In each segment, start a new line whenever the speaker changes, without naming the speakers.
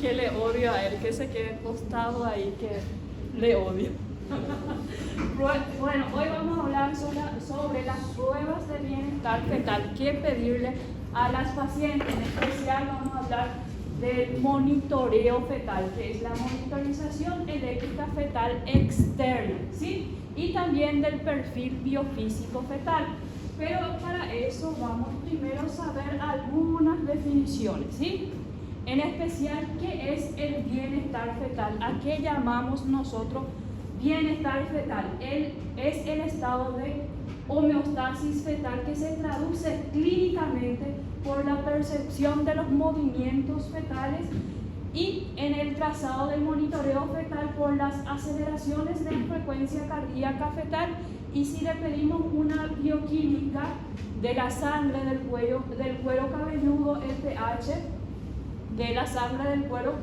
Que le odio a él, que se quede acostado ahí, que le odio. Bueno, hoy vamos a hablar sobre las pruebas de bienestar fetal. ¿Qué pedirle a las pacientes? En especial vamos a hablar del monitoreo fetal, que es la monitorización eléctrica fetal externa, ¿sí? Y también del perfil biofísico fetal. Pero para eso vamos primero a saber algunas definiciones, ¿sí? En especial, ¿qué es el bienestar fetal? ¿A qué llamamos nosotros bienestar fetal? Es el estado de homeostasis fetal que se traduce clínicamente por la percepción de los movimientos fetales y en el trazado del monitoreo fetal por las aceleraciones de frecuencia cardíaca fetal. Y si le pedimos una bioquímica de la sangre del cuero cabelludo, el pH de la sangre del cuero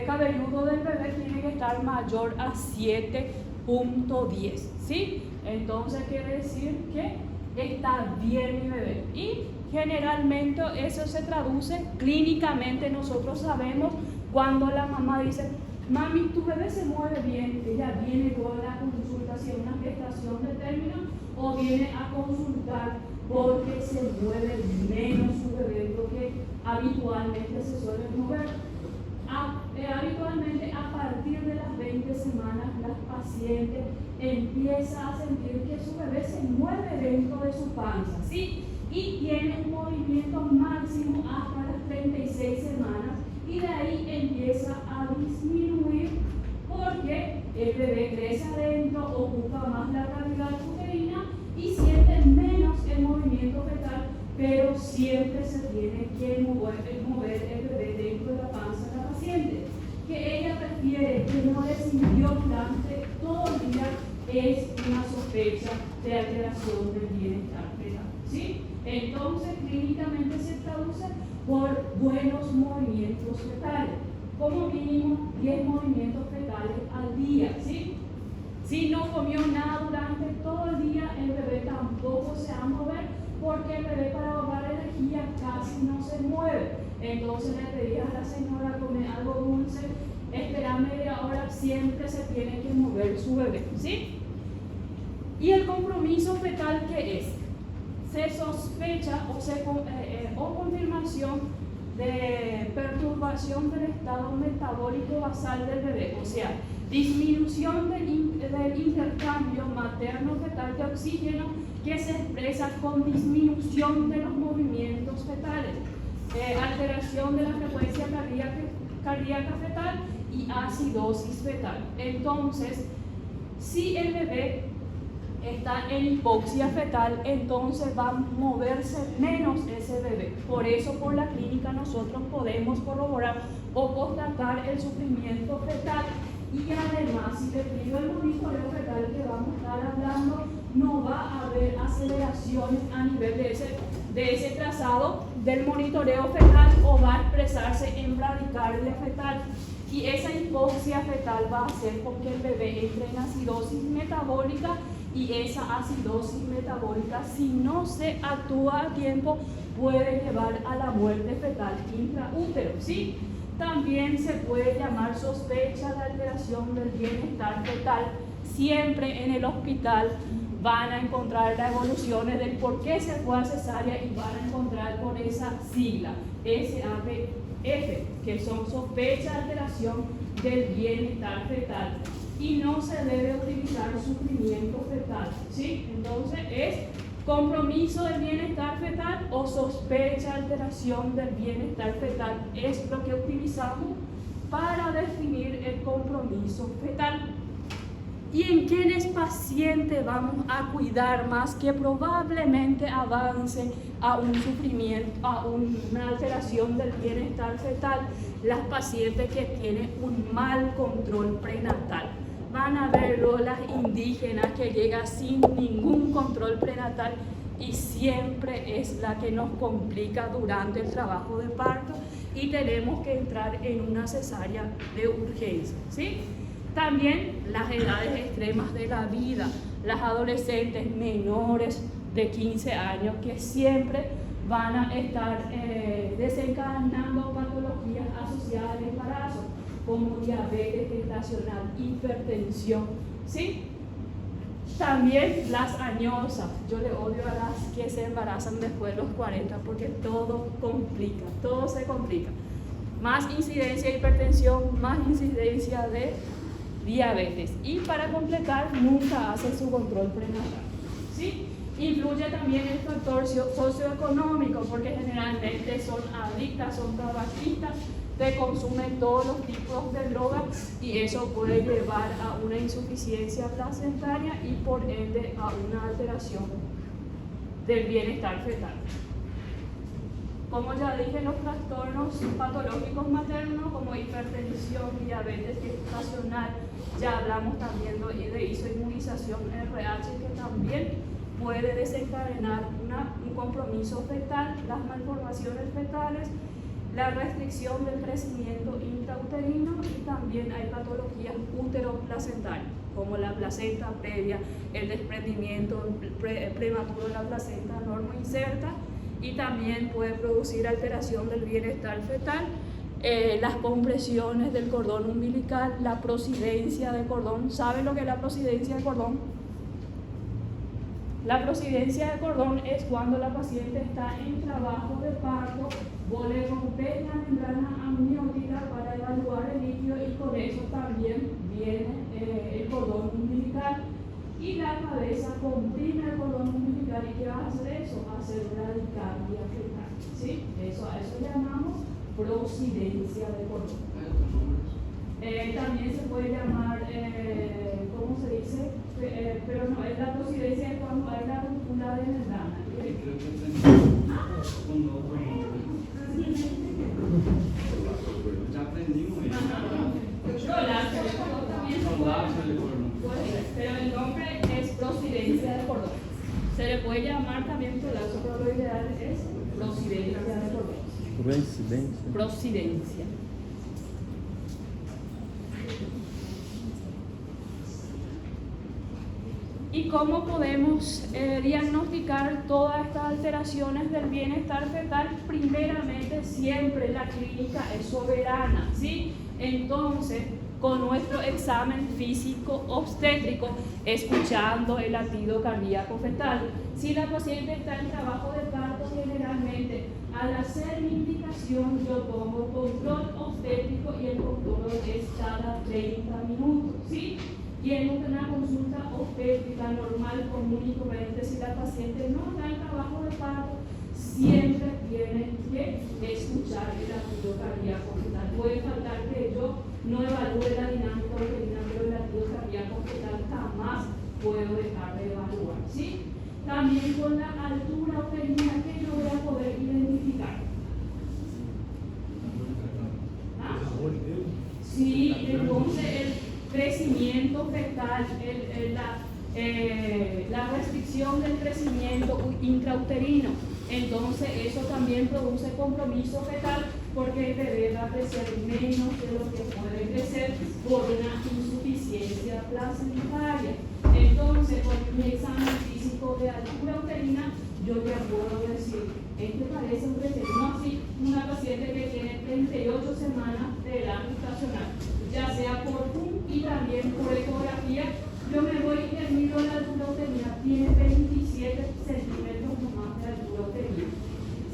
cabelludo del bebé tiene que estar mayor a 7.10, ¿sí? Entonces quiere decir que está bien mi bebé. Y generalmente eso se traduce clínicamente. Nosotros sabemos cuando la mamá dice: mami, tu bebé se mueve bien, ella viene luego a la consulta si es una gestación de término, o viene a consultar porque se mueve menos su bebé, porque habitualmente se suele mover. Habitualmente a partir de las 20 semanas las pacientes empiezan a sentir que su bebé se mueve dentro de su panza, ¿sí? Y tiene un movimiento máximo hasta las 36 semanas y de ahí empieza a disminuir porque el bebé crece adentro, ocupa más la cavidad uterina y siente menos el movimiento fetal, pero siempre se tiene que mover el bebé dentro de la panza de la paciente. Que ella prefiere que no le sintió durante todo el día es una sospecha de alteración del bienestar fetal, ¿sí? Entonces, clínicamente se traduce por buenos movimientos fetales, como mínimo 10 movimientos fetales al día, ¿sí? Si no comió nada durante todo el día, el bebé tampoco se va a mover, porque el bebé para ahorrar energía casi no se mueve. Entonces le pedías a la señora comer algo dulce, esperar media hora, siempre se tiene que mover su bebé, ¿sí? ¿Y el compromiso fetal qué es? Se sospecha o confirmación de perturbación del estado metabólico basal del bebé, o sea, disminución del intercambio materno-fetal de oxígeno que se expresa con disminución de los movimientos fetales, alteración de la frecuencia cardíaca fetal y acidosis fetal. Entonces, si el bebé está en hipoxia fetal, entonces va a moverse menos ese bebé. Por eso, por la clínica nosotros podemos corroborar o constatar el sufrimiento fetal. Y además, si le pido el monitoreo fetal que vamos a estar hablando, no va a haber aceleraciones a nivel de ese trazado del monitoreo fetal, o va a expresarse en bradicardia fetal. Y esa hipoxia fetal va a ser porque el bebé entra en acidosis metabólica, y esa acidosis metabólica, si no se actúa a tiempo, puede llevar a la muerte fetal intraútero, ¿sí? También se puede llamar sospecha de alteración del bienestar fetal. Siempre en el hospital van a encontrar las evoluciones del por qué se fue a cesárea y van a encontrar con esa sigla SAPF, que son sospecha de alteración del bienestar fetal. Y no se debe utilizar sufrimiento fetal, ¿sí? Entonces es compromiso del bienestar fetal o sospecha de alteración del bienestar fetal. Es lo que utilizamos para definir el compromiso fetal. ¿Y en quiénes pacientes vamos a cuidar más que probablemente avancen a un sufrimiento, a una alteración del bienestar fetal? Las pacientes que tienen un mal control prenatal. Van a verlo las indígenas que llegan sin ningún control prenatal y siempre es la que nos complica durante el trabajo de parto y tenemos que entrar en una cesárea de urgencia, ¿sí? También las edades extremas de la vida, las adolescentes menores de 15 años que siempre van a estar desencadenando patologías asociadas al embarazo, como diabetes gestacional, hipertensión, ¿sí? También las añosas. Yo le odio a las que se embarazan después de los 40 porque todo complica, todo se complica. Más incidencia de hipertensión, más incidencia de diabetes. Y para completar, nunca hacen su control prenatal, ¿sí? Influye también el factor socioeconómico, porque generalmente son adictas, son tabaquistas, te consumen todos los tipos de drogas y eso puede llevar a una insuficiencia placentaria y por ende a una alteración del bienestar fetal. Como ya dije, los trastornos patológicos maternos como hipertensión, diabetes gestacional, ya hablamos también de isoinmunización RH, que también puede desencadenar un compromiso fetal, las malformaciones fetales, la restricción del crecimiento intrauterino y también hay patologías uteroplacentarias, como la placenta previa, el desprendimiento prematuro de la placenta normoinserta, y también puede producir alteración del bienestar fetal, las compresiones del cordón umbilical, la prosidencia de cordón. ¿Saben lo que es la prosidencia de cordón? La prosidencia de cordón es cuando la paciente está en trabajo de parto, vos le rompes la membrana amniótica para evaluar el líquido y con eso también viene el cordón umbilical. Y la cabeza comprime el cordón umbilical. ¿Y qué va a hacer eso? Hacer bradicardia fetal, ¿sí? Eso llamamos prosidencia de cordón. También se puede llamar, ¿cómo se dice? Pero no, es la prosidencia de cuando hay la ruptura de membrana. Ya aprendimos. Pero el nombre es prosidencia de cordón. Se le puede llamar también prolapso, pero lo ideal es prosidencia de cordón. Prosidencia. ¿Y cómo podemos diagnosticar todas estas alteraciones del bienestar fetal? Primeramente, siempre la clínica es soberana, ¿sí? Entonces, con nuestro examen físico obstétrico, escuchando el latido cardíaco fetal. Si la paciente está en trabajo de parto, generalmente, al hacer mi indicación, yo pongo control obstétrico y el control es cada 30 minutos, ¿sí? Y en una consulta obstétrica normal, común y corriente, si la paciente no está en trabajo de parto, siempre tiene que escuchar el latido cardíaco fetal. Puede faltar que yo no evalúe la dinámica uterina, pero el latido cardíaco fetal jamás puedo dejar de evaluar, ¿sí? También con la altura uterina que yo voy a poder identificar. ¿Ah? Sí, entonces el crecimiento fetal, la restricción del crecimiento intrauterino. Entonces eso también produce compromiso fetal porque el bebé va a crecer menos de lo que puede crecer por una insuficiencia placentaria. Entonces, con mi examen físico de altura uterina, yo ya puedo decir, este parece un bebé, no así, una paciente que tiene 38 semanas de edad gestacional, ya sea por PUM y también por ecografía. Yo me voy y termino la altura uterina, tiene 27 centímetros más de altura uterina.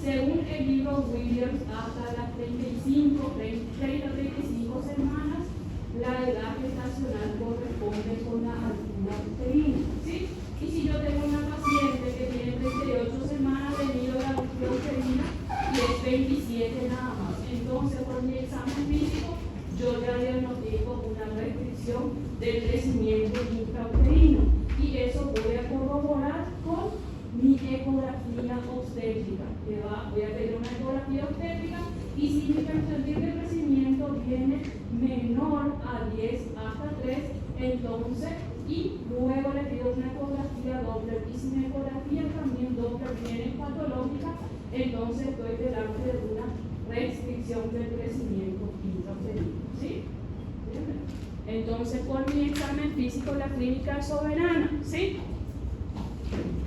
Según el libro Williams, hasta las 30-35 semanas, la edad gestacional corresponde con la altura uterina, ¿sí? Y si yo tengo una paciente que tiene 38 semanas de mido la altura uterina y es 27 nada más, entonces por mi examen físico yo ya diagnostico una restricción del crecimiento intrauterino y eso voy a corroborar con mi ecografía obstétrica. Voy a pedir una ecografía obstétrica y si mi percentil de crecimiento viene menor a 10 hasta 3, entonces, y luego le pido una ecografía Doppler, y si mi ecografía también Doppler viene patológica, entonces estoy delante de una restricción del crecimiento intrauterino, ¿sí? Entonces, por mi examen físico, la clínica es soberana, ¿sí?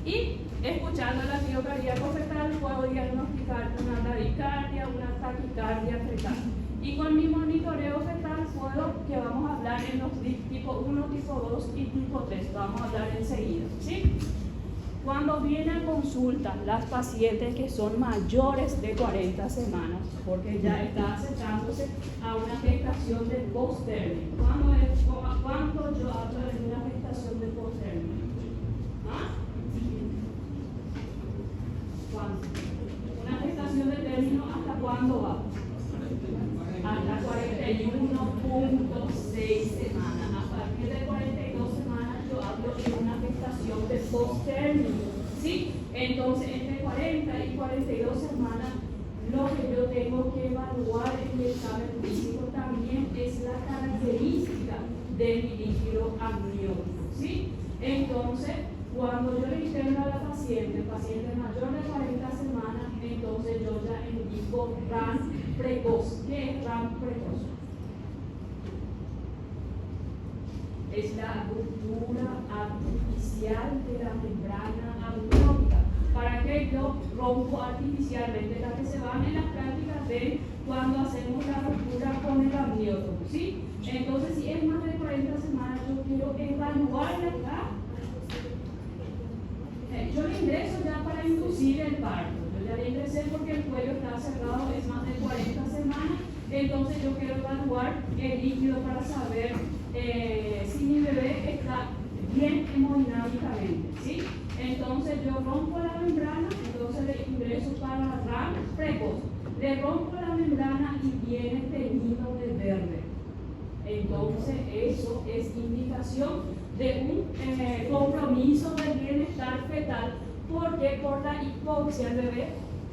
Y escuchando la miocardíaco fetal puedo diagnosticar una bradicardia, una taquicardia fetal. Y con mi monitoreo fetal puedo, que vamos a hablar en los tipo 1, tipo 2 y tipo 3, vamos a hablar enseguida, ¿sí? Cuando vienen a consulta las pacientes que son mayores de 40 semanas, porque ya está acercándose a una gestación de post-término. ¿Cuánto yo hablo de una gestación de post-término? ¿Ah? ¿Cuánto? Una gestación de término, ¿hasta cuándo va? Hasta 41.6 semanas. A partir de 42 semanas yo hablo de una gestación de post-término, ¿sí? Entonces, entre 40 y 42 semanas, lo que yo tengo que evaluar en el examen físico también es la característica de mi líquido amniótico, ¿sí? Entonces, cuando yo le interno a la paciente mayor de 40 semanas, entonces yo ya indico RAM precoz. ¿Qué es RAM precoz? Es la ruptura artificial de la membrana amniótica. ¿Para qué yo rompo artificialmente? Las que se van en las prácticas de cuando hacemos la ruptura con el amniótico, ¿sí? Entonces, si es más de 40 semanas, yo quiero evaluarla acá. Yo le ingreso ya para inducir el parto. Yo ya le ingresé porque el cuello está cerrado, es más de 40 semanas. Entonces yo quiero evaluar el líquido para saber si mi bebé está bien hemodinámicamente, ¿sí? Entonces yo rompo la membrana, entonces le ingreso para RAM precoz. Le rompo la membrana y viene teñido de verde. Entonces eso es indicación de un compromiso del bienestar fetal, porque por la hipoxia el bebé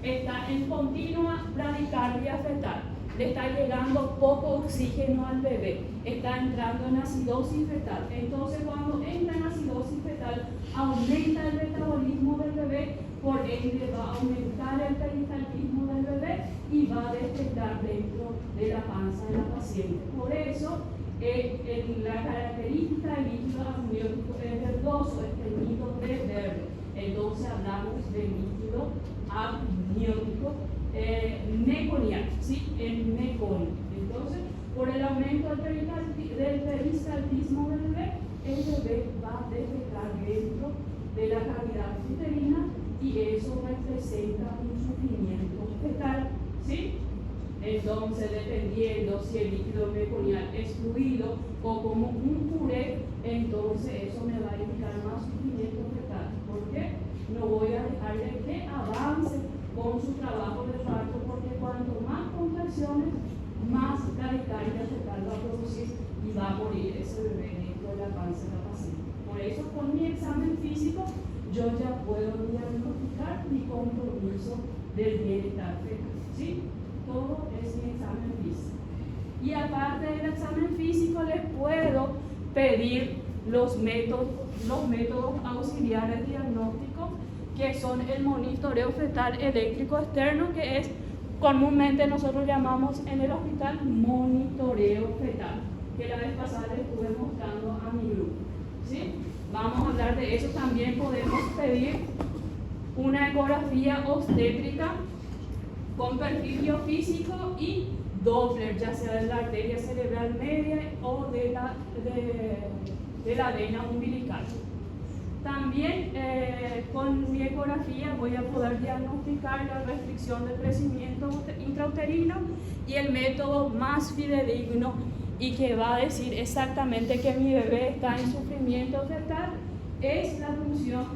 está en continua bradicardia fetal, le está llegando poco oxígeno al bebé, está entrando en acidosis fetal. Entonces cuando entra en acidosis fetal aumenta el metabolismo del bebé, por ende va a aumentar el peristaltismo del bebé y va a detectar dentro de la panza de la paciente. Por eso la característica del líquido amniótico es verdoso, es teñido de verde. Entonces hablamos de líquido amniótico meconial, ¿sí? El meconio. Entonces, por el aumento del peristaltismo del bebé, el bebé va a defecar dentro de la cavidad uterina y eso representa un sufrimiento fetal, ¿sí? Entonces, dependiendo si el líquido meconial es fluido o como un puré, entonces eso me va a indicar más sufrimiento fetal. ¿Por qué? No voy a dejarle que avance con su trabajo de parto, porque cuanto más contracciones, más bradicardia fetal va a producir y va a morir ese bebé dentro de la panza de la paciente. Por eso, con mi examen físico, yo ya puedo diagnosticar mi compromiso del bienestar fetal, ¿sí? Todo es mi examen físico. Y aparte del examen físico, les puedo pedir los métodos auxiliares diagnósticos, que son el monitoreo fetal eléctrico externo, que es comúnmente nosotros llamamos en el hospital monitoreo fetal, que la vez pasada les estuve mostrando a mi grupo, ¿sí? Vamos a hablar de eso. También podemos pedir una ecografía obstétrica con perfil biofísico y Doppler, ya sea de la arteria cerebral media o de la vena umbilical. También con mi ecografía voy a poder diagnosticar la restricción del crecimiento intrauterino, y el método más fidedigno y que va a decir exactamente que mi bebé está en sufrimiento fetal es la función,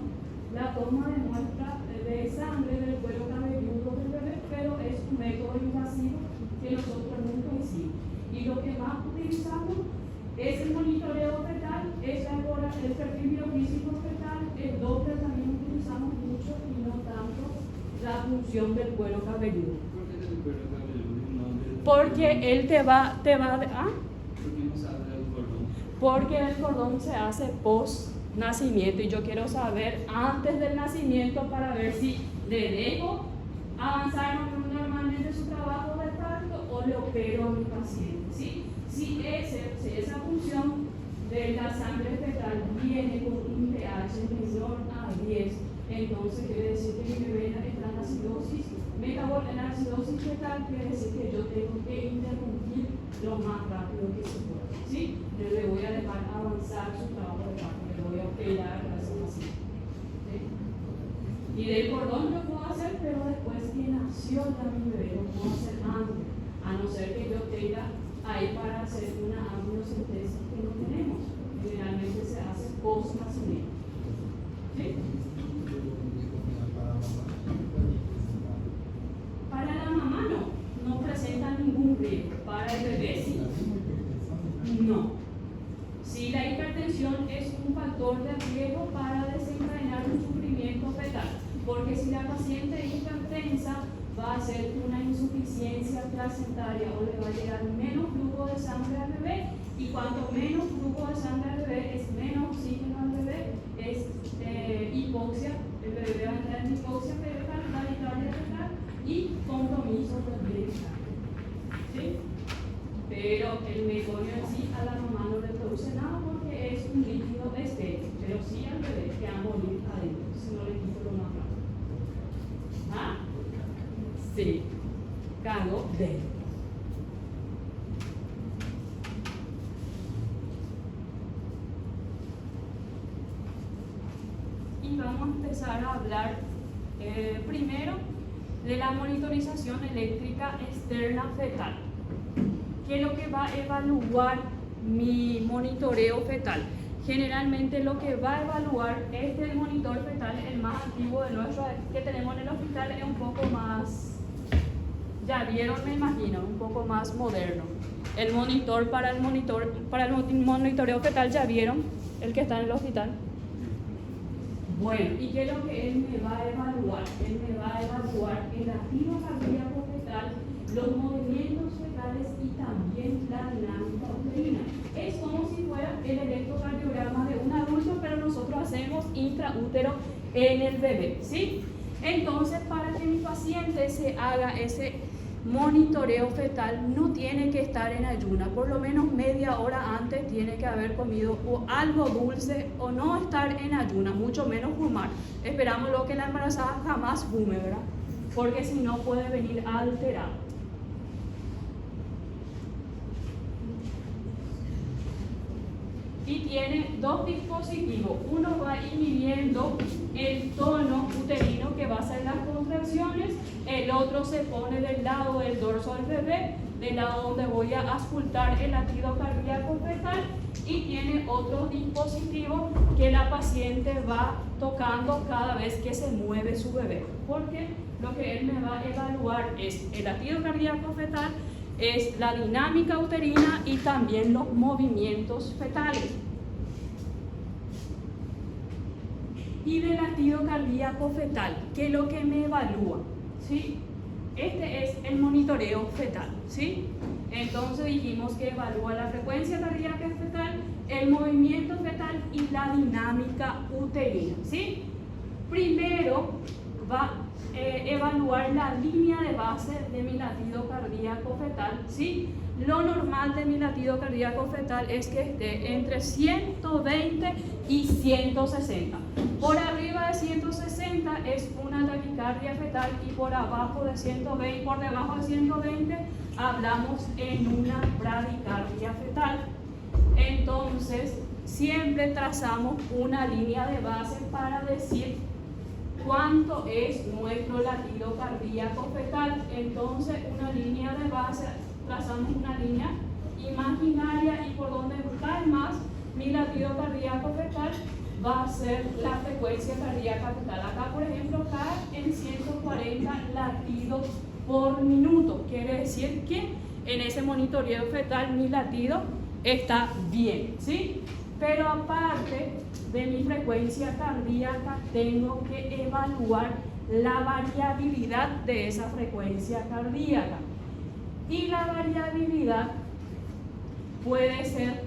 la toma de muestra de sangre del cuero cabelludo del bebé, pero es un método invasivo que nosotros nunca hicimos. Y lo que más utilizamos es el monitoreo fetal, es el perfil biofísico fetal, el Doppler también utilizamos mucho y no tanto la función del cuero cabelludo.
¿Por qué del cuero cabelludo?
Porque él te va ¿ah?
¿Por qué no se hace el cordón?
Porque el cordón se hace post nacimiento y yo quiero saber antes del nacimiento para ver si le dejo avanzar normalmente su trabajo de parto o le opero a mi paciente, ¿sí? Si esa función de la sangre fetal viene con un pH menor a 10 Entonces quiere decir que mi bebé está en acidosis metabólica, en acidosis fetal, quiere decir que yo tengo que interrumpir lo más rápido que se pueda. ¿Sí? Yo le voy a dejar avanzar su trabajo de parto, le voy a operar a ese paciente. ¿Sí? Y del cordón lo puedo hacer, pero después que nació ya mi bebé, lo puedo hacer antes, a no ser que yo tenga ahí para hacer una amniocentesis que no tenemos. Generalmente se hace post-nacimiento. ¿Sí? Para la mamá no presenta ningún riesgo. Para el bebé sí. No. Si la hipertensión es un factor de riesgo para desencadenar un sufrimiento fetal, porque si la paciente es hipertensa va a ser una insuficiencia placentaria o le va a llegar menos flujo de sangre al bebé, y cuanto menos flujo de sangre al bebé es menos oxígeno al bebé, es hipoxia, el bebé va a entrar en hipoxia fetal, taquicardia fetal y compromiso también. ¿Sí? Pero el meconio en sí a la mamá no le produce nada porque es un líquido estéril, pero sí al bebé que va a morir adentro, si no le quito lo más rápido. ¿Ah? Sí. Cargo de. Y vamos a empezar a hablar primero de la monitorización eléctrica externa fetal. ¿Qué es lo que va a evaluar mi monitoreo fetal? Generalmente lo que va a evaluar el monitor fetal, el más antiguo de nuestro que tenemos en el hospital, es un poco más, ya vieron, me imagino, un poco más moderno. El monitor para el monitoreo fetal, ya vieron, el que está en el hospital. Bueno, ¿y qué es lo que él me va a evaluar? Él me va a evaluar el latido cardíaco fetal, los movimientos fetales y también la dinámica uterina. Es como si fuera el electrocardiograma de un adulto, pero nosotros hacemos intraútero en el bebé, ¿sí? Entonces, para que mi paciente se haga ese monitoreo fetal, no tiene que estar en ayuna, por lo menos media hora antes tiene que haber comido o algo dulce o no estar en ayuna, mucho menos fumar. Esperamos lo que la embarazada jamás fume, ¿verdad? Porque si no puede venir alterado. Y tiene dos dispositivos. Uno va inhibiendo el tono uterino que va a hacer las contracciones, el otro se pone del lado del dorso del bebé, del lado donde voy a auscultar el latido cardíaco fetal, y tiene otro dispositivo que la paciente va tocando cada vez que se mueve su bebé, porque lo que él me va a evaluar es el latido cardíaco fetal, es la dinámica uterina y también los movimientos fetales. Y del latido cardíaco fetal, ¿qué es lo que me evalúa? ¿Sí? Este es el monitoreo fetal, ¿sí? Entonces dijimos que evalúa la frecuencia cardíaca fetal, el movimiento fetal y la dinámica uterina, ¿sí? Primero va a evaluar la línea de base de mi latido cardíaco fetal, ¿sí? Lo normal de mi latido cardíaco fetal es que esté entre 120 y 160. Por arriba de 160 es una taquicardia fetal y por abajo de 120, por debajo de 120 hablamos en una bradicardia fetal. Entonces, siempre trazamos una línea de base para decir cuánto es nuestro latido cardíaco fetal. Entonces, una línea de base, trazamos una línea imaginaria, y por donde cae más mi latido cardíaco fetal va a ser la frecuencia cardíaca fetal. Acá, por ejemplo, cae en 140 latidos por minuto. Quiere decir que en ese monitoreo fetal mi latido está bien, ¿sí? Pero aparte de mi frecuencia cardíaca, tengo que evaluar la variabilidad de esa frecuencia cardíaca. Y la variabilidad puede ser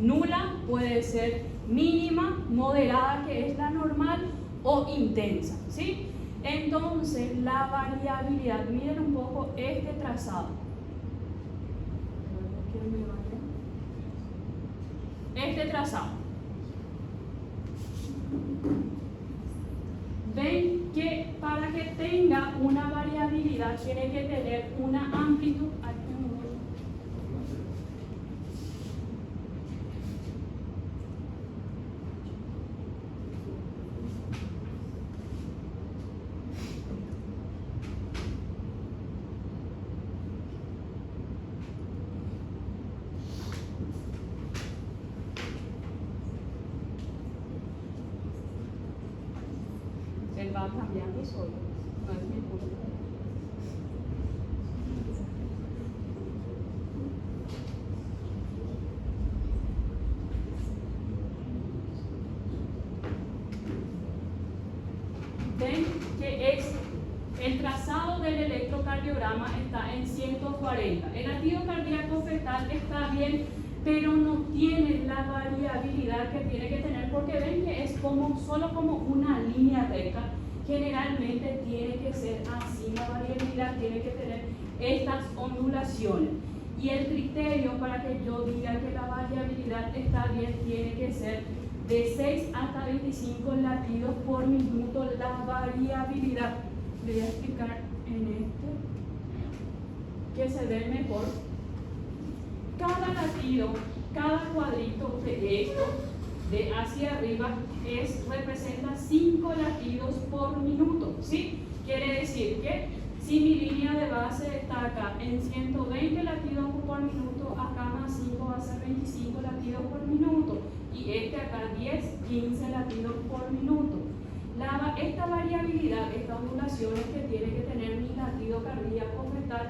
nula, puede ser mínima, moderada, que es la normal, o intensa, ¿sí? Entonces, la variabilidad, miren un poco este trazado. Este trazado. ven que para que tenga una variabilidad tiene que tener una amplitud. Él va cambiando solo, no es mi culpa. Ven que es el trazado del electrocardiograma está en 140. El latido cardíaco fetal está bien, pero no tiene la variabilidad que tiene que tener, porque ven que es solo como una línea recta. Generalmente tiene que ser así, la variabilidad tiene que tener estas ondulaciones. Y el criterio para que yo diga que la variabilidad está bien tiene que ser de 6 hasta 25 latidos por minuto la variabilidad. Le voy a explicar en que se ve mejor. Cada latido, cada cuadrito de esto, de hacia arriba, representa 5 latidos por minuto, ¿sí? Quiere decir que si mi línea de base está acá en 120 latidos por minuto, acá más 5 va a ser 25 latidos por minuto. Y acá 10, 15 latidos por minuto. Esta variabilidad, estas ondulaciones que tiene que tener mi latido cardíaco fetal,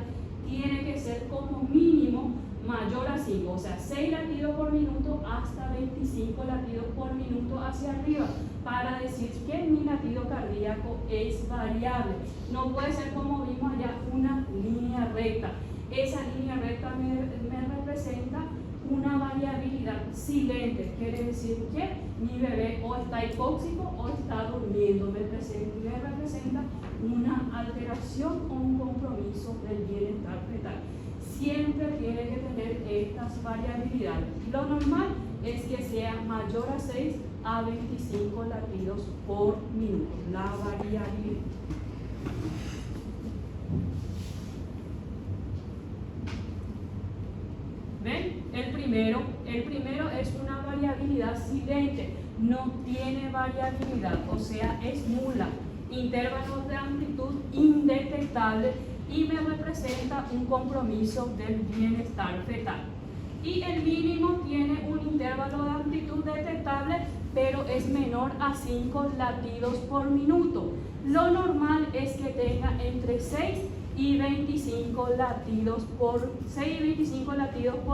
tiene que ser como mínimo mayor a 5, o sea, 6 latidos por minuto hasta 25 latidos por minuto hacia arriba, para decir que mi latido cardíaco es variable. No puede ser, como vimos allá, una línea recta. Esa línea recta me representa una variabilidad silente, quiere decir que mi bebé o está hipóxico o está durmiendo. Me representa una alteración o un compromiso del bienestar fetal. Siempre tiene que tener estas variabilidades. Lo normal es que sea mayor a 6 a 25 latidos por minuto, la variabilidad. ¿Ven? El primero es una variabilidad silente, no tiene variabilidad, o sea, es nula. Intervalos de amplitud indetectable y me representa un compromiso del bienestar fetal. Y el mínimo tiene un intervalo de amplitud detectable, pero es menor a 5 latidos por minuto. Lo normal es que tenga entre 6 y 25 latidos por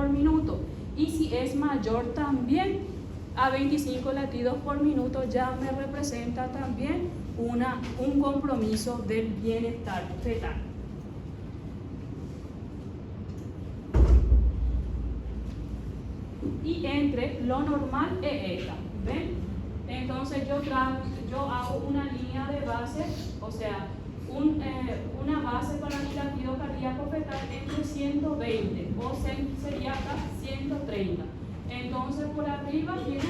minuto. Y si es mayor también a 25 latidos por minuto, ya me representa también un compromiso del bienestar fetal. Y entre lo normal es esta, ¿ven? Entonces yo hago una línea de base, o sea, una base para mi latido cardíaco fetal entre 120 o sería hasta 130. Entonces por arriba tiene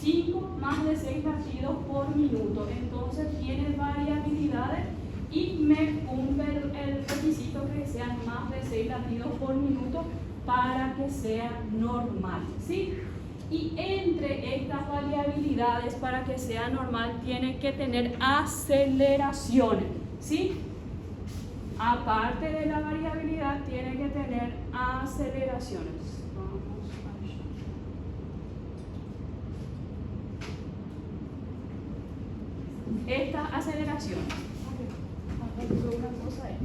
5 más de 6 latidos por minuto. Entonces tiene variabilidades y me cumple el requisito que sean más de 6 latidos por minuto para que sea normal, ¿sí? Y entre estas variabilidades, para que sea normal, tiene que tener aceleraciones, ¿sí? Aparte de la variabilidad, tiene que tener aceleraciones. Vamos allá. Estas aceleraciones. Una cosa ahí.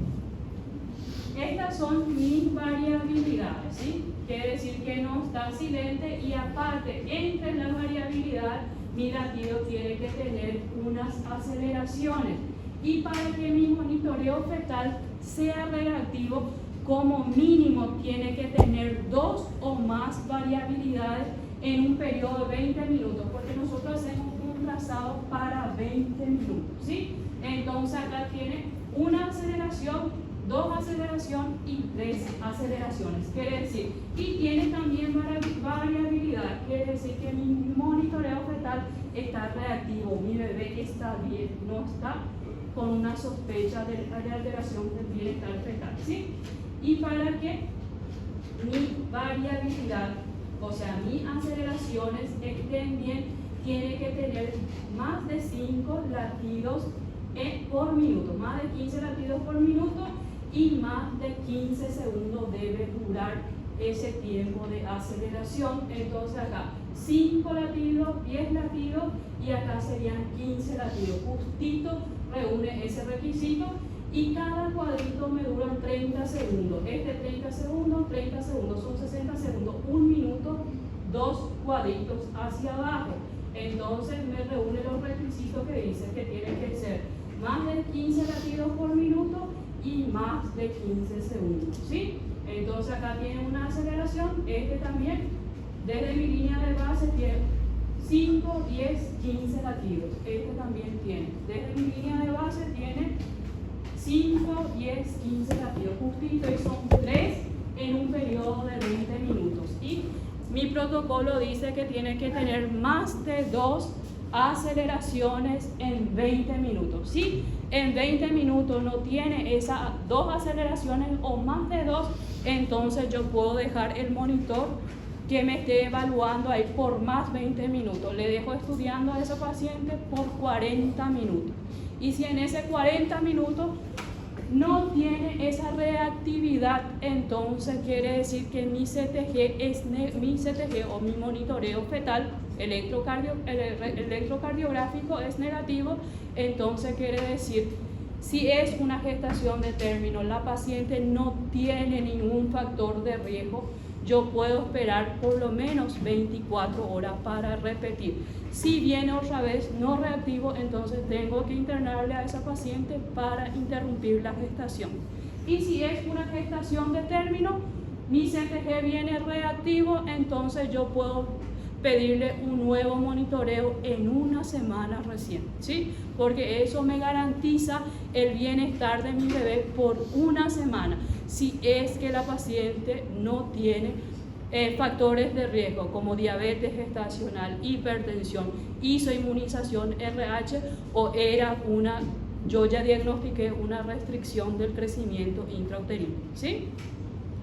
Estas son mis variabilidades, ¿sí? Quiere decir que no está silente, y aparte, entre la variabilidad, mi latido tiene que tener unas aceleraciones. Y para que mi monitoreo fetal sea reactivo, como mínimo tiene que tener 2 o más variabilidades en un periodo de 20 minutos, porque nosotros hacemos un trazado para 20 minutos, ¿sí? Entonces acá tiene una aceleración, 2 aceleraciones y 3 aceleraciones. aceleraciones, quiere decir, y tiene también variabilidad, quiere decir que mi monitoreo fetal está reactivo, mi bebé está bien, no está con una sospecha de alteración del bienestar fetal, ¿sí? Y para que mi variabilidad, o sea, mis aceleraciones estén bien, tiene que tener más de 5 latidos por minuto, más de 15 latidos por minuto, y más de 15 segundos debe durar ese tiempo de aceleración. Entonces acá 5 latidos, 10 latidos, y acá serían 15 latidos. Justito reúne ese requisito, y cada cuadrito me dura 30 segundos. 30 segundos, son 60 segundos, 1 minuto, 2 cuadritos hacia abajo. Entonces me reúne los requisitos que dice que tiene que ser más de 15 latidos por minuto y más de 15 segundos, ¿sí? Entonces acá tiene una aceleración, también, desde mi línea de base tiene 5, 10, 15 latidos. También tiene, desde mi línea de base tiene 5, 10, 15 latidos, justito, y son 3 en un periodo de 20 minutos. Y mi protocolo dice que tiene que tener más de 2 aceleraciones en 20 minutos. Si en 20 minutos no tiene esas 2 aceleraciones o más de 2, entonces yo puedo dejar el monitor que me esté evaluando ahí por más 20 minutos. Le dejo estudiando a ese paciente por 40 minutos. Y si en ese 40 minutos no tiene esa reactividad, entonces quiere decir que mi CTG o mi monitoreo fetal electrocardiográfico es negativo. Entonces quiere decir, si es una gestación de término, la paciente no tiene ningún factor de riesgo, yo puedo esperar por lo menos 24 horas para repetir. Si viene otra vez no reactivo, entonces tengo que internarle a esa paciente para interrumpir la gestación. Y si es una gestación de término, mi CTG viene reactivo, entonces yo puedo pedirle un nuevo monitoreo en una semana recién, ¿sí? Porque eso me garantiza el bienestar de mi bebé por una semana, si es que la paciente no tiene factores de riesgo como diabetes gestacional, hipertensión, isoinmunización, RH, o yo ya diagnostiqué una restricción del crecimiento intrauterino, ¿sí?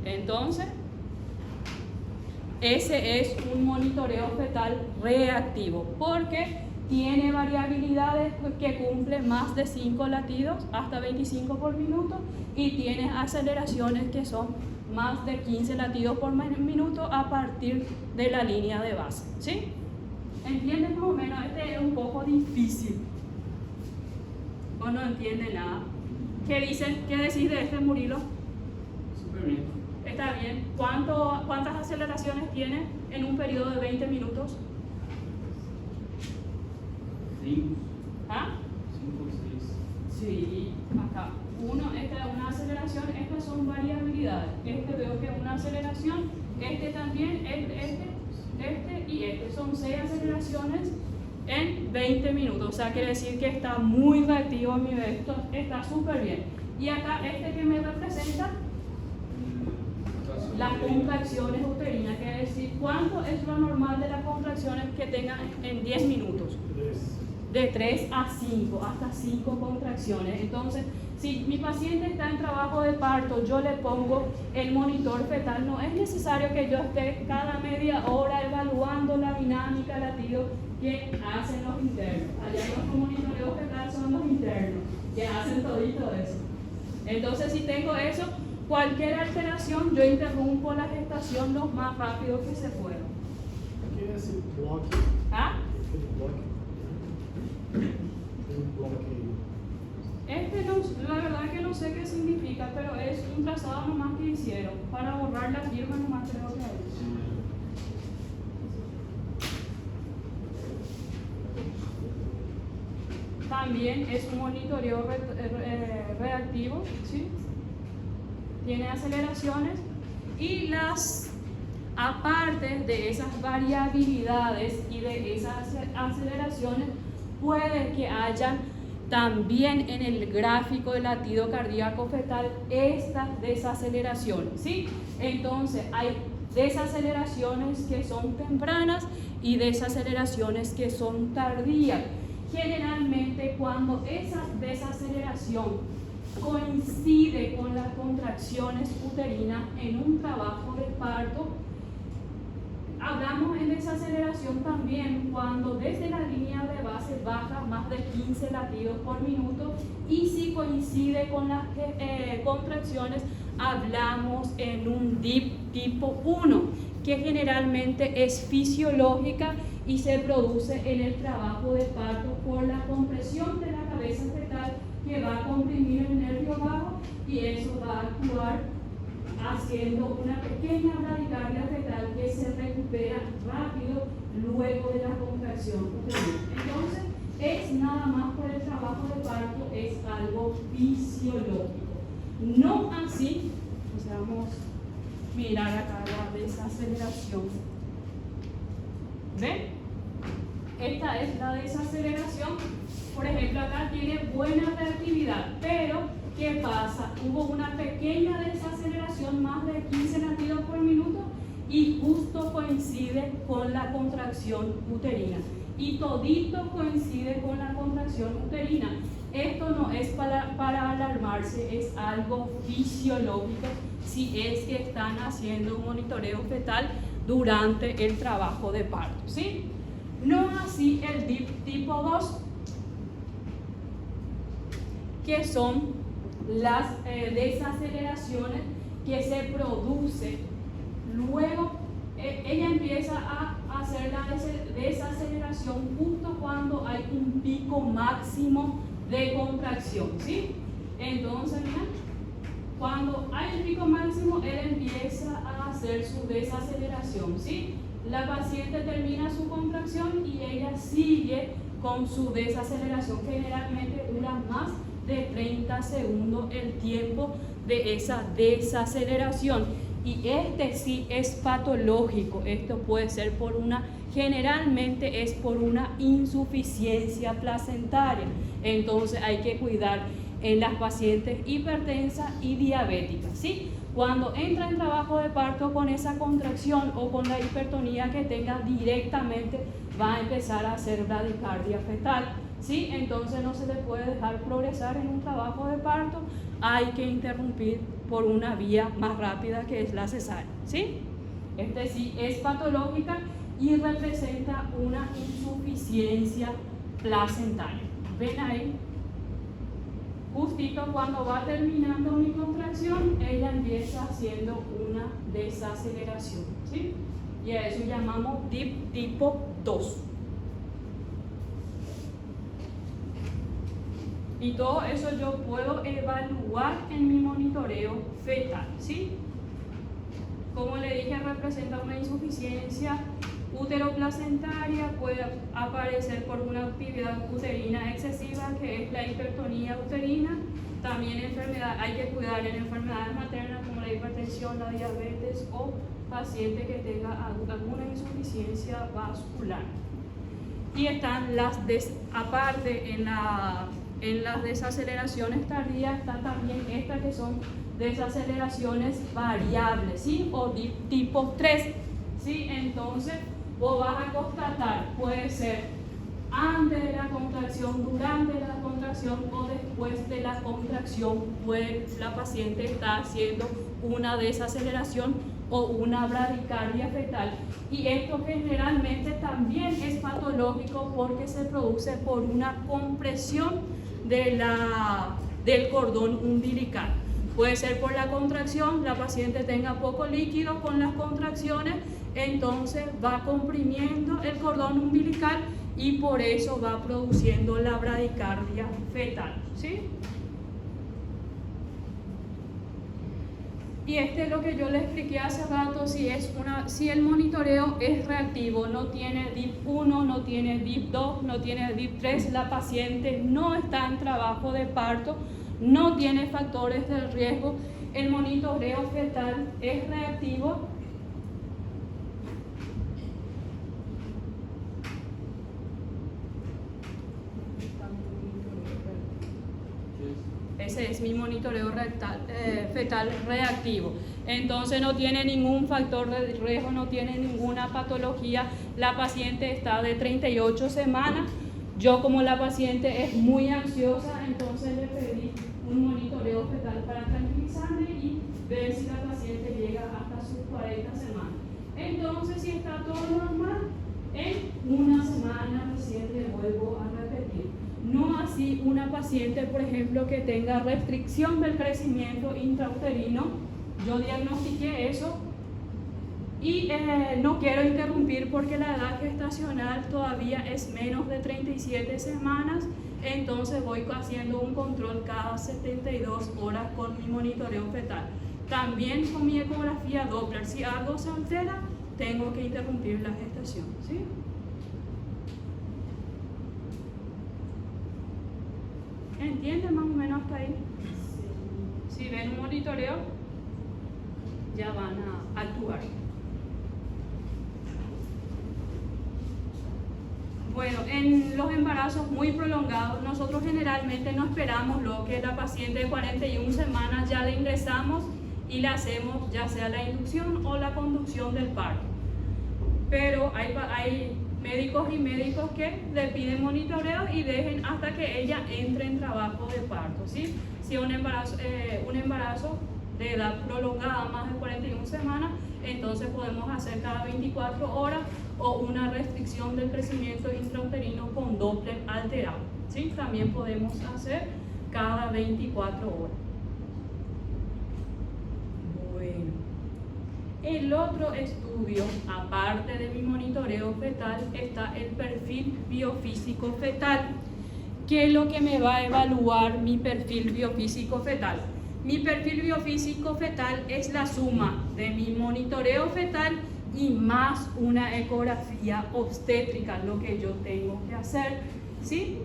Entonces, ese es un monitoreo fetal reactivo, porque tiene variabilidades que cumplen más de 5 latidos, hasta 25 por minuto, y tiene aceleraciones que son más de 15 latidos por minuto a partir de la línea de base, ¿sí? ¿Entienden más o menos? Es un poco difícil, o no entiende nada. ¿Qué decís de Murilo?
Súper bien.
Está bien. ¿Cuántas aceleraciones tiene en un periodo de 20 minutos?
5.
¿Ah?
5 o 6.
Sí, acá. Esta es una aceleración, estas son variabilidades. Veo que es una aceleración, también, y son 6 aceleraciones en 20 minutos. O sea, quiere decir que está muy reactivo mi bebé, esto está súper bien. Y acá que me representa las contracciones uterinas, quiere decir cuánto es lo normal de las contracciones que tengan en 10 minutos. De 3 a 5, hasta 5 contracciones. Entonces, si mi paciente está en trabajo de parto, yo le pongo el monitor fetal. No es necesario que yo esté cada media hora evaluando la dinámica latido que hacen los internos. Allá nuestro monitoreo fetal son los internos, que hacen todito eso. Entonces, si tengo eso, cualquier alteración, yo interrumpo la gestación lo más rápido que se pueda.
¿Qué es el bloque?
¿Ah? La verdad que no sé qué significa, pero es un trazado nomás que hicieron para borrar la firma, nomás creo que hay. También es un monitoreo reactivo, ¿sí? Tiene aceleraciones, y aparte de esas variabilidades y de esas aceleraciones, puede que hayan también en el gráfico del latido cardíaco fetal esta desaceleración, ¿sí? Entonces hay desaceleraciones que son tempranas y desaceleraciones que son tardías. Generalmente cuando esa desaceleración coincide con las contracciones uterinas en un trabajo de parto, hablamos en desaceleración también cuando desde la línea de base baja más de 15 latidos por minuto, y si coincide con las contracciones hablamos en un DIP tipo 1, que generalmente es fisiológica y se produce en el trabajo de parto por la compresión de la cabeza fetal que va a comprimir el nervio vago, y eso va a actuar haciendo una pequeña bradicardia fetal que se recupera rápido luego de la contracción uterina. Entonces, es nada más por el trabajo de parto, es algo fisiológico. No así, vamos a mirar acá la desaceleración. ¿Ven? Esta es la desaceleración. Por ejemplo, acá tiene buena reactividad, pero ¿qué pasa? Hubo una pequeña desaceleración, más de 15 latidos por minuto, y justo coincide con la contracción uterina. Y todito coincide con la contracción uterina. Esto no es para alarmarse, es algo fisiológico si es que están haciendo un monitoreo fetal durante el trabajo de parto, ¿sí? No así el DIP tipo 2, que son las desaceleraciones que se producen luego. Ella empieza a hacer la desaceleración justo cuando hay un pico máximo de contracción, ¿sí? Entonces, mira, cuando hay el pico máximo, él empieza a hacer su desaceleración, ¿sí? La paciente termina su contracción y ella sigue con su desaceleración. Generalmente dura más de 30 segundos el tiempo de esa desaceleración, y este sí es patológico. Esto puede ser generalmente es por una insuficiencia placentaria. Entonces hay que cuidar en las pacientes hipertensas y diabéticas, ¿sí? Cuando entra en trabajo de parto con esa contracción o con la hipertonía que tenga, directamente va a empezar a hacer bradicardia fetal, ¿sí? Entonces no se le puede dejar progresar en un trabajo de parto, hay que interrumpir por una vía más rápida, que es la cesárea, ¿sí? Este sí es patológica y representa una insuficiencia placentaria. ¿Ven ahí? Justito cuando va terminando mi contracción, ella empieza haciendo una desaceleración, ¿sí? Y a eso llamamos DIP tipo 2. Y todo eso yo puedo evaluar en mi monitoreo fetal, ¿sí? Como le dije, representa una insuficiencia uteroplacentaria, puede aparecer por una actividad uterina excesiva, que es la hipertonía uterina. También hay que cuidar en enfermedades maternas como la hipertensión, la diabetes o paciente que tenga alguna insuficiencia vascular. Y están aparte en las desaceleraciones tardías, están también estas que son desaceleraciones variables, ¿sí? O tipo 3, ¿sí? Entonces vos vas a constatar, puede ser antes de la contracción, durante la contracción o después de la contracción, la paciente está haciendo una desaceleración o una bradicardia fetal. Y esto generalmente también es patológico porque se produce por una compresión del cordón umbilical. Puede ser por la contracción, la paciente tenga poco líquido con las contracciones, entonces va comprimiendo el cordón umbilical y por eso va produciendo la bradicardia fetal, ¿sí? Y este es lo que yo le expliqué hace rato, si el monitoreo es reactivo, no tiene DIP 1, no tiene DIP 2, no tiene DIP 3, la paciente no está en trabajo de parto, no tiene factores de riesgo, el monitoreo fetal es reactivo. ese es mi monitoreo fetal reactivo. Entonces no tiene ningún factor de riesgo, no tiene ninguna patología. La paciente está de 38 semanas. Yo, como la paciente es muy ansiosa, entonces le pedí un monitoreo fetal para tranquilizarme y ver si la paciente llega hasta sus 40 semanas. Entonces, si está todo normal, en una semana recién le vuelvo a repetir. No así una paciente, por ejemplo, que tenga restricción del crecimiento intrauterino. Yo diagnostiqué eso y no quiero interrumpir porque la edad gestacional todavía es menos de 37 semanas. Entonces voy haciendo un control cada 72 horas con mi monitoreo fetal. También con mi ecografía Doppler. Si algo se altera, tengo que interrumpir la gestación, ¿sí? ¿Entienden más o menos hasta ahí? Si ven un monitoreo, ya van a actuar. Bueno, en los embarazos muy prolongados, nosotros generalmente no esperamos lo que la paciente de 41 semanas ya le ingresamos y le hacemos ya sea la inducción o la conducción del parto. Pero hay médicos y médicos que le piden monitoreo y dejen hasta que ella entre en trabajo de parto, ¿sí? Si un embarazo de edad prolongada, más de 41 semanas, entonces podemos hacer cada 24 horas o una restricción del crecimiento intrauterino con Doppler alterado, ¿sí? También podemos hacer cada 24 horas. Bueno, el otro estudio, aparte de mi monitoreo fetal, está el perfil biofísico fetal. ¿Qué es lo que me va a evaluar mi perfil biofísico fetal? Mi perfil biofísico fetal es la suma de mi monitoreo fetal y más una ecografía obstétrica, lo que yo tengo que hacer, ¿sí?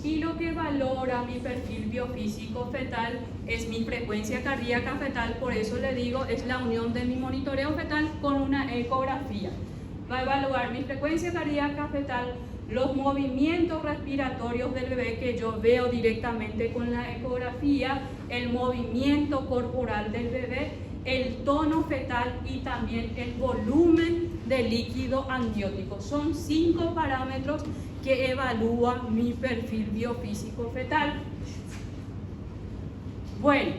Y lo que valora mi perfil biofísico fetal es mi frecuencia cardíaca fetal, por eso le digo, es la unión de mi monitoreo fetal con una ecografía. Va a evaluar mi frecuencia cardíaca fetal, los movimientos respiratorios del bebé que yo veo directamente con la ecografía, el movimiento corporal del bebé, el tono fetal y también el volumen de líquido amniótico. Son 5 parámetros que evalúa mi perfil biofísico fetal. Bueno,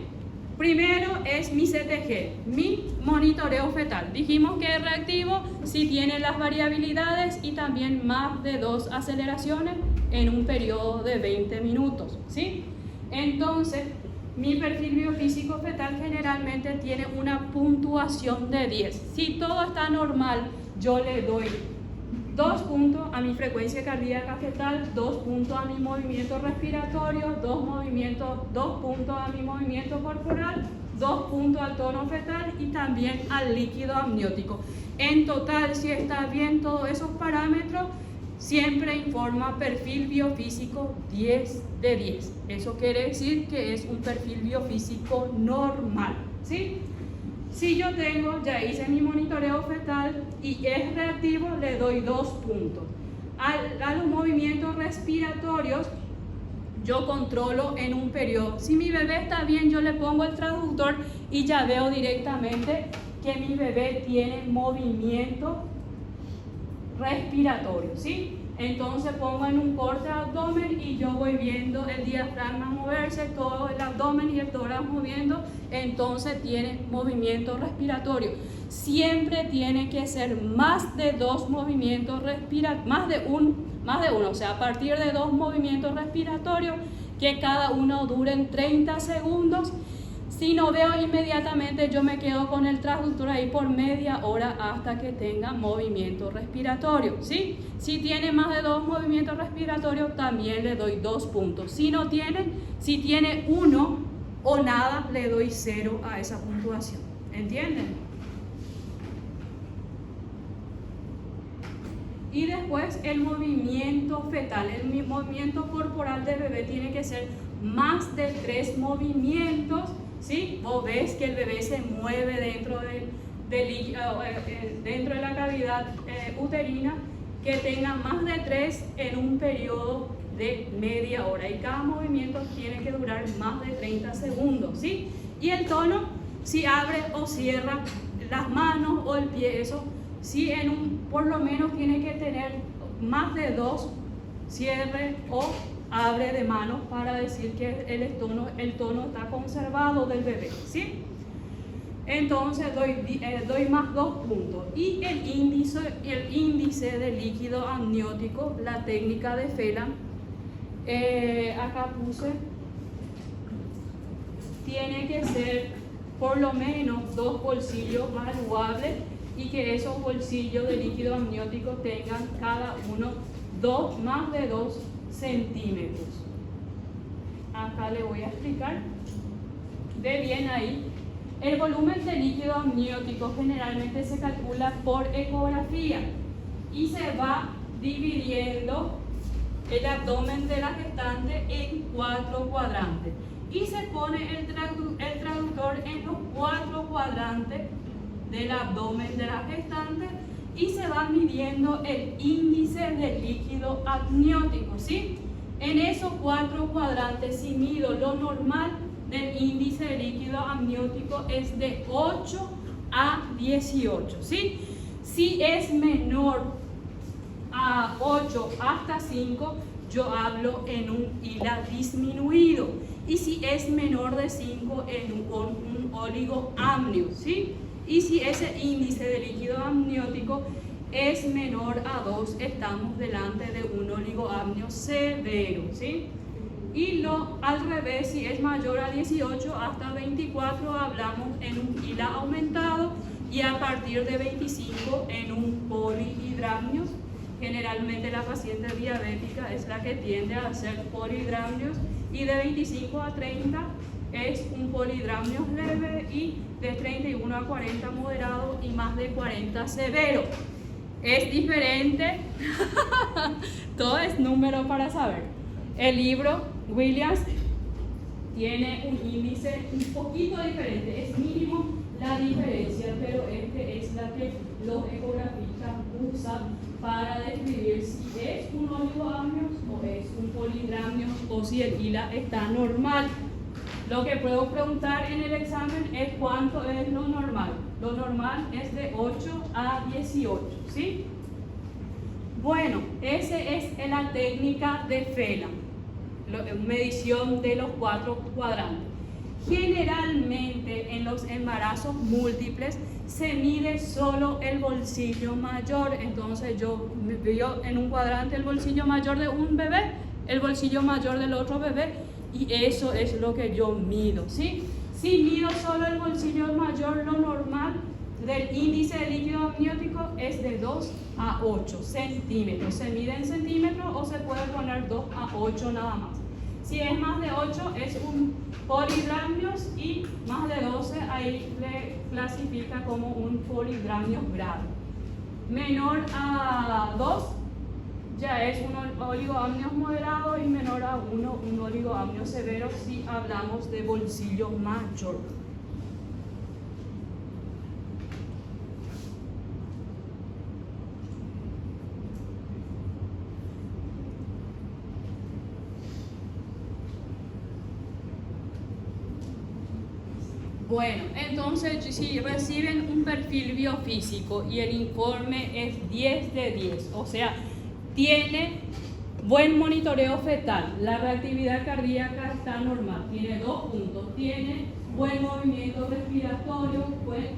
primero es mi CTG, mi monitoreo fetal. Dijimos que es reactivo si tiene las variabilidades y también más de 2 aceleraciones en un periodo de 20 minutos, ¿sí? Entonces, mi perfil biofísico fetal generalmente tiene una puntuación de 10. Si todo está normal, yo le doy 2 puntos a mi frecuencia cardíaca fetal, 2 puntos a mi movimiento respiratorio, 2 puntos a mi movimiento corporal, 2 puntos al tono fetal y también al líquido amniótico. En total, si está bien todos esos parámetros, siempre informa perfil biofísico 10 de 10. Eso quiere decir que es un perfil biofísico normal, ¿sí? Si yo ya hice mi monitoreo fetal y es reactivo, le doy 2 puntos. A los movimientos respiratorios, yo controlo en un periodo. Si mi bebé está bien, yo le pongo el transductor y ya veo directamente que mi bebé tiene movimiento respiratorio, ¿sí? Entonces pongo en un corte abdomen y yo voy viendo el diafragma moverse, todo el abdomen y el tórax moviendo, entonces tiene movimiento respiratorio. Siempre tiene que ser más de 2 movimientos respiratorios, más de uno, o sea, a partir de 2 movimientos respiratorios que cada uno duren 30 segundos. Si no veo inmediatamente, yo me quedo con el transductor ahí por media hora hasta que tenga movimiento respiratorio, ¿sí? Si tiene más de 2 movimientos respiratorios, también le doy 2 puntos. Si tiene 1 o nada, le doy 0 a esa puntuación. ¿Entienden? Y después el movimiento fetal, el movimiento corporal del bebé tiene que ser más de 3 movimientos. ¿Sí? Vos ves que el bebé se mueve dentro de la cavidad uterina, que tenga más de 3 en un periodo de media hora. Y cada movimiento tiene que durar más de 30 segundos, ¿sí? Y el tono, si abre o cierra las manos o el pie, eso, sí, por lo menos tiene que tener más de 2 cierre o abre de manos para decir que el tono está conservado del bebé, ¿sí? Entonces doy más 2 puntos. Y el índice de líquido amniótico, la técnica de Phelan, acá puse, tiene que ser por lo menos 2 bolsillos manuables y que esos bolsillos de líquido amniótico tengan cada uno más de 2 centímetros. Acá le voy a explicar. Ve bien ahí. El volumen de líquido amniótico generalmente se calcula por ecografía y se va dividiendo el abdomen de la gestante en 4 cuadrantes y se pone el traductor en los 4 cuadrantes del abdomen de la gestante y se va midiendo el índice de líquido amniótico, ¿sí? En esos 4 cuadrantes, si mido lo normal del índice de líquido amniótico es de 8 a 18, ¿sí? Si es menor a 8 hasta 5, yo hablo en un ILA disminuido. Y si es menor de 5, en un oligoamnio, ¿sí? Y si ese índice de líquido amniótico es menor a 2, estamos delante de un oligoamnio severo, ¿sí? Y al revés, si es mayor a 18 hasta 24, hablamos en un ILA aumentado y a partir de 25 en un polihidramnios. Generalmente la paciente diabética es la que tiende a hacer polihidramnios y de 25 a 30 es un polihidramnios leve y de 31 a 40 moderado y más de 40 severo. Es diferente, todo es número para saber. El libro Williams tiene un índice un poquito diferente, es mínimo la diferencia, pero este es la que los ecografistas usan para describir si es un oligoamnios o es un polihidramnios o si el ILA está normal. Lo que puedo preguntar en el examen es cuánto es lo normal. Lo normal es de 8 a 18, ¿sí? Bueno, esa es la técnica de Phelan, medición de los 4 cuadrantes. Generalmente en los embarazos múltiples se mide solo el bolsillo mayor. Entonces yo veo en un cuadrante el bolsillo mayor de un bebé, el bolsillo mayor del otro bebé, y eso es lo que yo mido, ¿sí? Si mido solo el bolsillo mayor, lo normal del índice de líquido amniótico es de 2 a 8 centímetros. Se mide en centímetros o se puede poner 2 a 8 nada más. Si es más de 8 es un polihidramnios y más de 12 ahí le clasifica como un polihidramnios grave. Menor a 2 ya es un oligoamnios moderado y menor a 1 un oligoamnios severo si hablamos de bolsillo mayor. Bueno, entonces si reciben un perfil biofísico y el informe es 10 de 10, o sea, tiene buen monitoreo fetal, la reactividad cardíaca está normal, tiene 2 puntos, tiene buen movimiento respiratorio,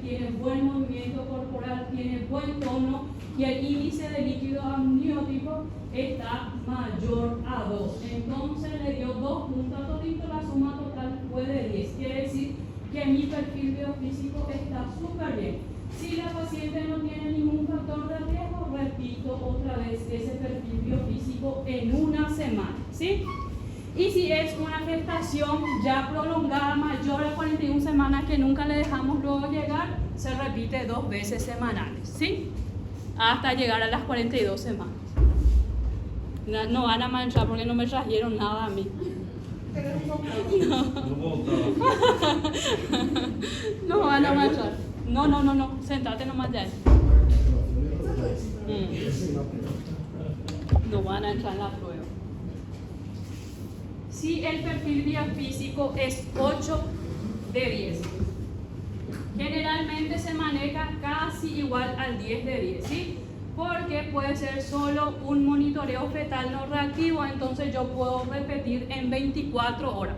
tiene buen movimiento corporal, tiene buen tono y el índice de líquido amniótico está mayor a 2. Entonces le dio 2 puntos a todito, la suma total fue de 10. Quiere decir que mi perfil biofísico está súper bien. Si la paciente no tiene ningún factor de riesgo, repito otra vez ese perfil biofísico en una semana, ¿sí? Y si es una gestación ya prolongada mayor a 41 semanas que nunca le dejamos luego llegar, se repite 2 veces semanales, ¿sí? Hasta llegar a las 42 semanas. No van a manchar porque no me trajeron nada a mí. No van a manchar. No. Sentate nomás ya. No van a entrar en la prueba. si el perfil biofísico es 8 de 10. Generalmente se maneja casi igual al 10 de 10, ¿sí? Porque puede ser solo un monitoreo fetal no reactivo, entonces yo puedo repetir en 24 horas.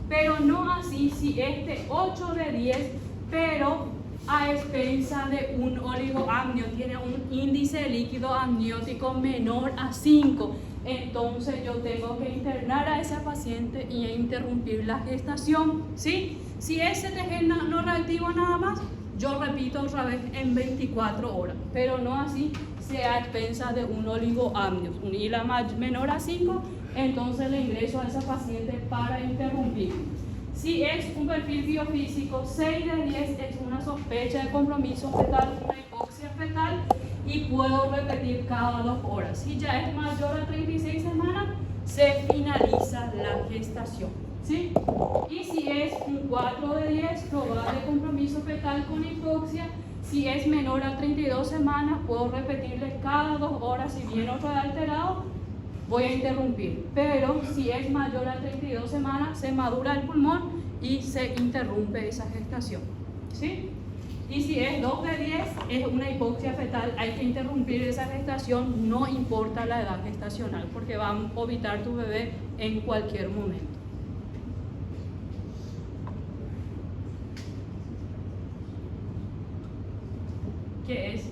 Pero no así si este 8 de 10, pero a expensa de un oligoamnio, tiene un índice líquido amniótico menor a 5. Entonces yo tengo que internar a esa paciente y interrumpir la gestación, ¿sí? Si es CTG no reactivo nada más, yo repito otra vez en 24 horas, pero no así sea a expensa de un oligoamnios, un ILA menor a 5, entonces le ingreso a esa paciente para interrumpir. Si es un perfil biofísico 6 de 10, es una sospecha de compromiso fetal, una hipoxia fetal, y puedo repetir cada 2 horas. Si ya es mayor a 36 semanas, se finaliza la gestación, ¿sí? Y si es un 4 de 10, probable compromiso fetal con hipoxia. Si es menor a 32 semanas, puedo repetirle cada 2 horas. Si viene otro alterado, voy a interrumpir. Pero si es mayor a 32 semanas, se madura el pulmón y se interrumpe esa gestación, ¿sí? Y si es 2 de 10, es una hipoxia fetal, hay que interrumpir esa gestación, no importa la edad gestacional, porque va a vomitar tu bebé en cualquier momento. ¿Qué es?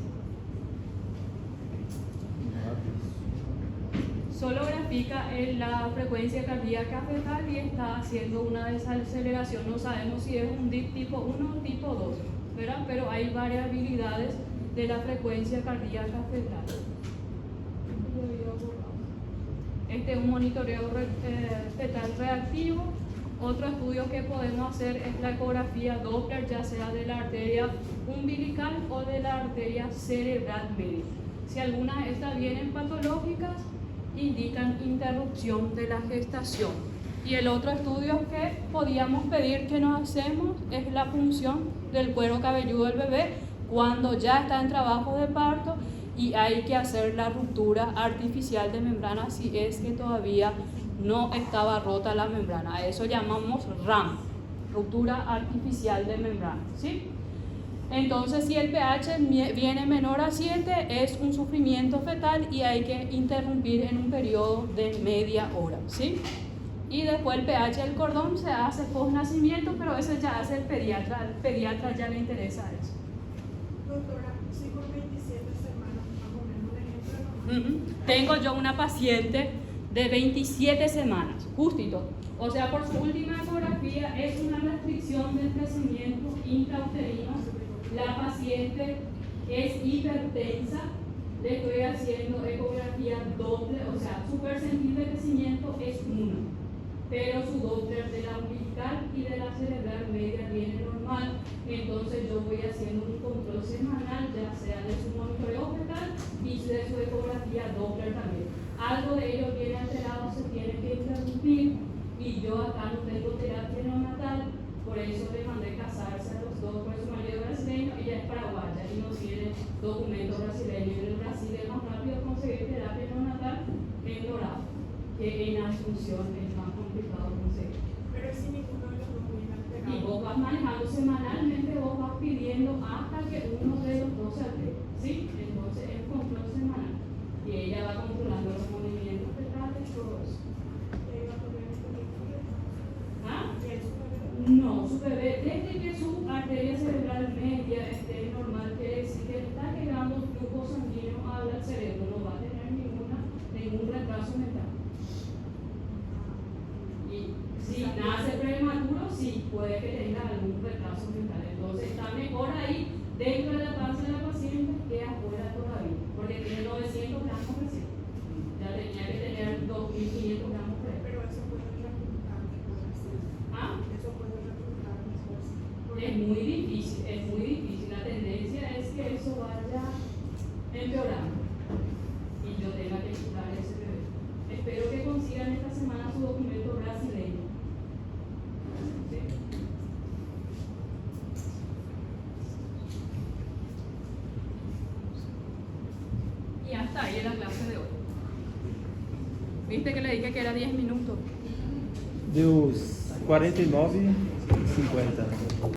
Solo grafica la frecuencia cardíaca fetal y está haciendo una desaceleración. No sabemos si es un DIP tipo 1 o tipo 2, ¿verdad? Pero hay variabilidades de la frecuencia cardíaca fetal. Este es un monitoreo fetal reactivo. Otro estudio que podemos hacer es la ecografía Doppler, ya sea de la arteria umbilical o de la arteria cerebral media. Si algunas de estas vienen patológicas, indican interrupción de la gestación. Y el otro estudio que podíamos pedir que nos hacemos es la punción del cuero cabelludo del bebé cuando ya está en trabajo de parto y hay que hacer la ruptura artificial de membrana si es que todavía no estaba rota la membrana. A eso llamamos RAM, ruptura artificial de membrana, ¿sí? Entonces, si el pH viene menor a 7, es un sufrimiento fetal y hay que interrumpir en un periodo de media hora, ¿sí? Y después el pH del cordón se hace post nacimiento, pero ese ya hace el pediatra. Al pediatra ya le interesa eso.
Doctora, si por 27 semanas, más o menos, un ejemplo normal.
Tengo yo una paciente de 27 semanas, justito. O sea, por su última ecografía es una restricción del crecimiento intrauterino. La paciente es hipertensa, le estoy haciendo ecografía Doppler, o sea, su percentil de crecimiento es 1, pero su Doppler de la umbilical y de la cerebral media viene normal, entonces yo voy haciendo un control semanal, ya sea de su monitoreo fetal y de su ecografía Doppler también. Algo de ello viene alterado, se tiene que interrumpir, y yo acá no tengo terapia neonatal, por eso le mandé casarse a los dos, por su marido brasileño, ella es paraguaya y no tiene documento brasileño. En el Brasil es más rápido conseguir terapia neonatal en Dorado, que en Asunción es más complicado conseguir.
Pero si ninguno de los dos viene alterado.
Y vos vas manejando semanalmente, vos vas pidiendo hasta que uno de los dos se altere, ¿sí? Entonces es control semanal y ella va controlando los movimientos fetales, todo eso. ¿Ah? No, su bebé, desde que su arteria cerebral media esté normal, quiere decir que está llegando flujo sanguíneo al cerebro, no va a tener ningún retraso mental. Y si nace prematuro, sí, puede que tenga algún retraso mental. Entonces está mejor ahí dentro de la panza de la paciente que afuera todavía, porque tiene 900 gramos recién. Ya tenía que tener 2.500 gramos por ahí.
Pero eso puede reclutar.
¿Ah?
Eso puede reclutar después.
Es muy difícil, es muy difícil. La tendencia es que eso vaya empeorando y yo tenga que quitar ese bebé. Espero que consigan esta semana su documento brasileño. ¿Sí? Y hasta ahí la clase de hoy. ¿Viste que le dije que era 10 minutos?
Deu 49,50.